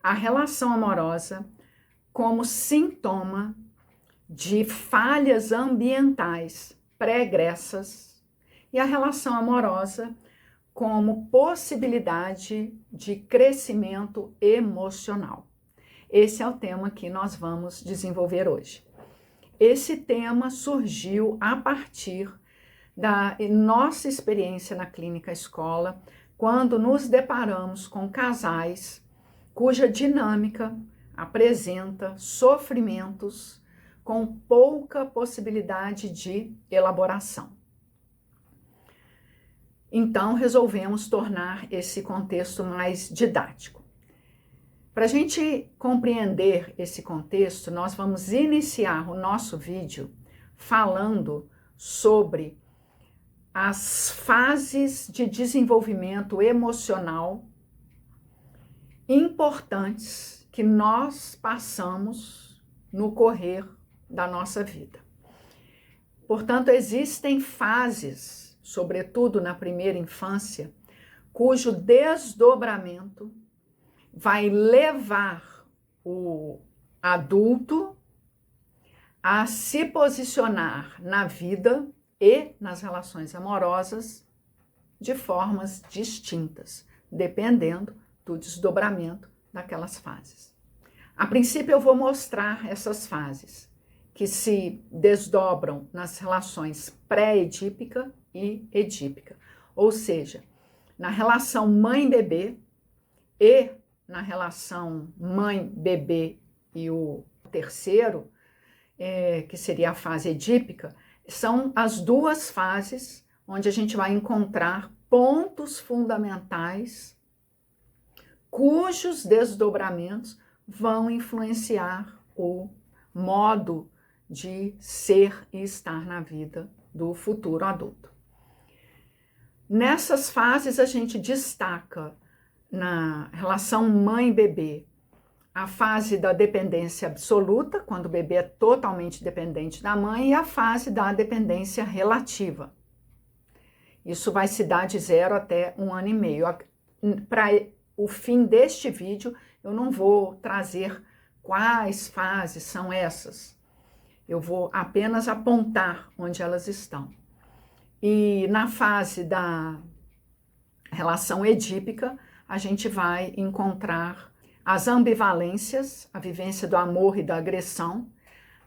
a relação amorosa como sintoma de falhas ambientais pregressas e a relação amorosa como possibilidade de crescimento emocional. Esse é o tema que nós vamos desenvolver hoje. Esse tema surgiu a partir da nossa experiência na clínica escola, quando nos deparamos com casais cuja dinâmica apresenta sofrimentos com pouca possibilidade de elaboração. Então, resolvemos tornar esse contexto mais didático. Para a gente compreender esse contexto, nós vamos iniciar o nosso vídeo falando sobre as fases de desenvolvimento emocional importantes que nós passamos no correr da nossa vida. Portanto, existem fases, sobretudo na primeira infância, cujo desdobramento vai levar o adulto a se posicionar na vida e nas relações amorosas de formas distintas, dependendo do desdobramento daquelas fases. A princípio, eu vou mostrar essas fases que se desdobram nas relações pré-edípica e edípica, ou seja, na relação mãe-bebê e na relação mãe-bebê e o terceiro, que seria a fase edípica, são as duas fases onde a gente vai encontrar pontos fundamentais cujos desdobramentos vão influenciar o modo de ser e estar na vida do futuro adulto. Nessas fases a gente destaca na relação mãe-bebê a fase da dependência absoluta, quando o bebê é totalmente dependente da mãe, e a fase da dependência relativa. Isso vai se dar de 0 até 1 ano e meio. Para o fim deste vídeo, eu não vou trazer quais fases são essas. Eu vou apenas apontar onde elas estão. E na fase da relação edípica, a gente vai encontrar as ambivalências, a vivência do amor e da agressão,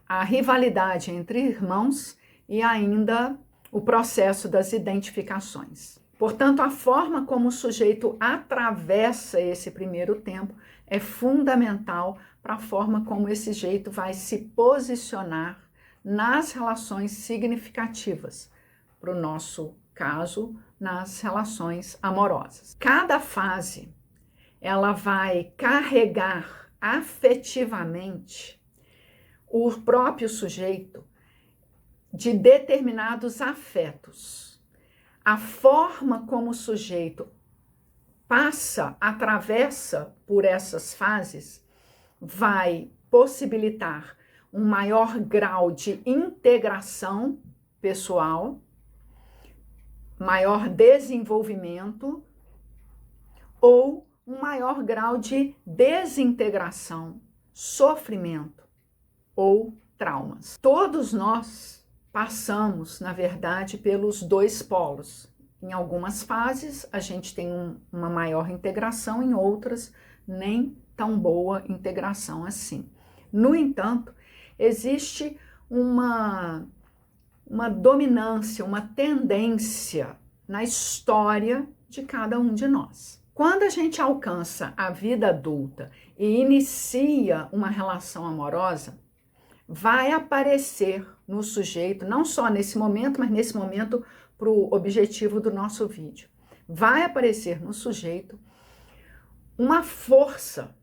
a rivalidade entre irmãos e ainda o processo das identificações. Portanto, a forma como o sujeito atravessa esse primeiro tempo é fundamental para a forma como esse sujeito vai se posicionar nas relações significativas, para o nosso caso, nas relações amorosas. Cada fase ela vai carregar afetivamente o próprio sujeito de determinados afetos. A forma como o sujeito atravessa por essas fases, vai possibilitar um maior grau de integração pessoal, maior desenvolvimento ou um maior grau de desintegração, sofrimento ou traumas. Todos nós passamos, na verdade, pelos dois polos. Em algumas fases, a gente tem uma maior integração, em outras, nem tão boa integração assim. No entanto, existe uma dominância, uma tendência na história de cada um de nós. Quando a gente alcança a vida adulta e inicia uma relação amorosa, vai aparecer no sujeito, não só nesse momento, mas nesse momento para o objetivo do nosso vídeo, vai aparecer no sujeito uma força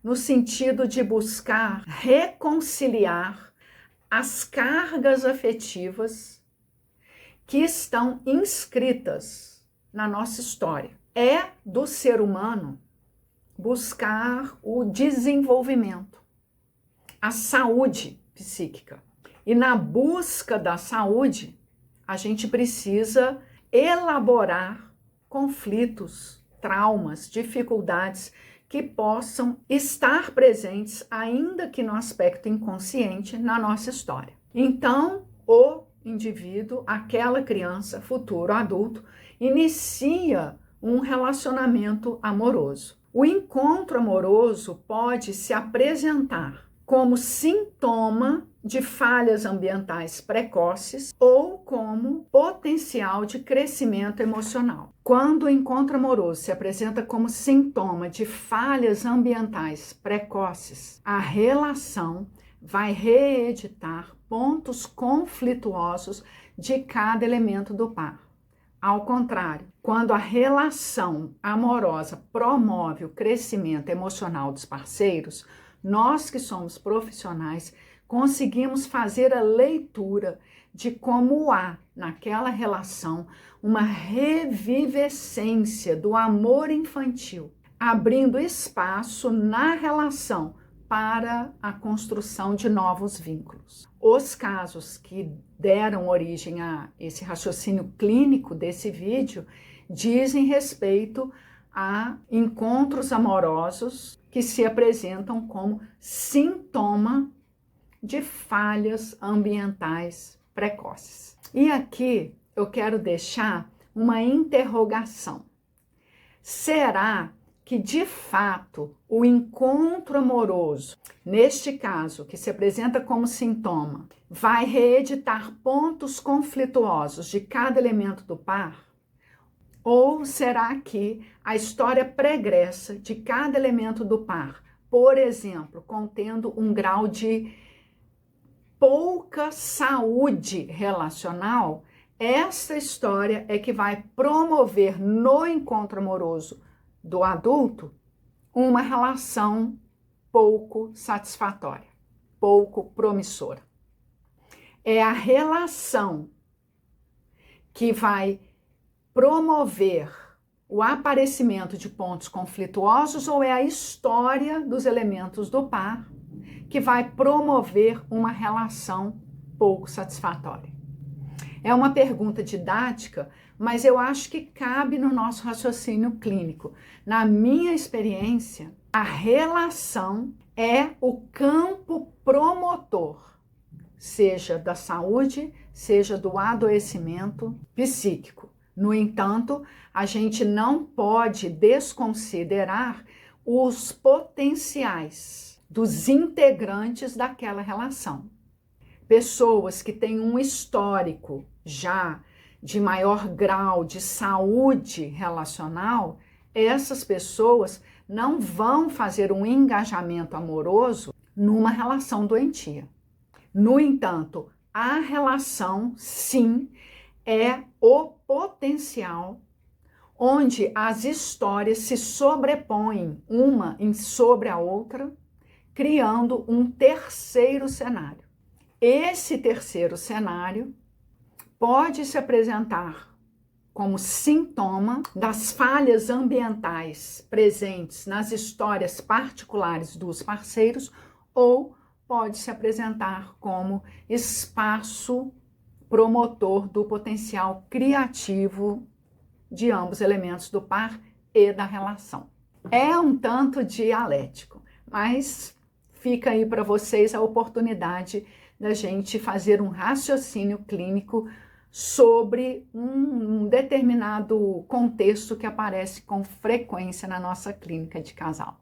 no sentido de buscar reconciliar as cargas afetivas que estão inscritas na nossa história. É do ser humano buscar o desenvolvimento, a saúde psíquica. E na busca da saúde, a gente precisa elaborar conflitos, traumas, dificuldades que possam estar presentes, ainda que no aspecto inconsciente, na nossa história. Então, o indivíduo, aquela criança, futuro adulto, inicia um relacionamento amoroso. O encontro amoroso pode se apresentar como sintoma de falhas ambientais precoces ou como potencial de crescimento emocional. Quando o encontro amoroso se apresenta como sintoma de falhas ambientais precoces, a relação vai reeditar pontos conflituosos de cada elemento do par. Ao contrário, quando a relação amorosa promove o crescimento emocional dos parceiros, nós que somos profissionais conseguimos fazer a leitura de como há naquela relação uma revivescência do amor infantil, abrindo espaço na relação para a construção de novos vínculos. Os casos que deram origem a esse raciocínio clínico desse vídeo dizem respeito a encontros amorosos que se apresentam como sintoma de falhas ambientais precoces. E aqui eu quero deixar uma interrogação. Será que, de fato, o encontro amoroso, neste caso, que se apresenta como sintoma, vai reeditar pontos conflituosos de cada elemento do par? Ou será que a história pregressa de cada elemento do par, por exemplo, contendo um grau de pouca saúde relacional, essa história é que vai promover no encontro amoroso do adulto uma relação pouco satisfatória, pouco promissora. É a relação que vai promover o aparecimento de pontos conflituosos ou é a história dos elementos do par que vai promover uma relação pouco satisfatória? É uma pergunta didática, mas eu acho que cabe no nosso raciocínio clínico. Na minha experiência, a relação é o campo promotor, seja da saúde, seja do adoecimento psíquico. No entanto, a gente não pode desconsiderar os potenciais dos integrantes daquela relação. Pessoas que têm um histórico já de maior grau de saúde relacional, essas pessoas não vão fazer um engajamento amoroso numa relação doentia. No entanto, a relação, sim, é o potencial onde as histórias se sobrepõem uma sobre a outra, criando um terceiro cenário. Esse terceiro cenário pode se apresentar como sintoma das falhas ambientais presentes nas histórias particulares dos parceiros ou pode se apresentar como espaço promotor do potencial criativo de ambos elementos do par e da relação. É um tanto dialético, mas fica aí para vocês a oportunidade da gente fazer um raciocínio clínico sobre um determinado contexto que aparece com frequência na nossa clínica de casal.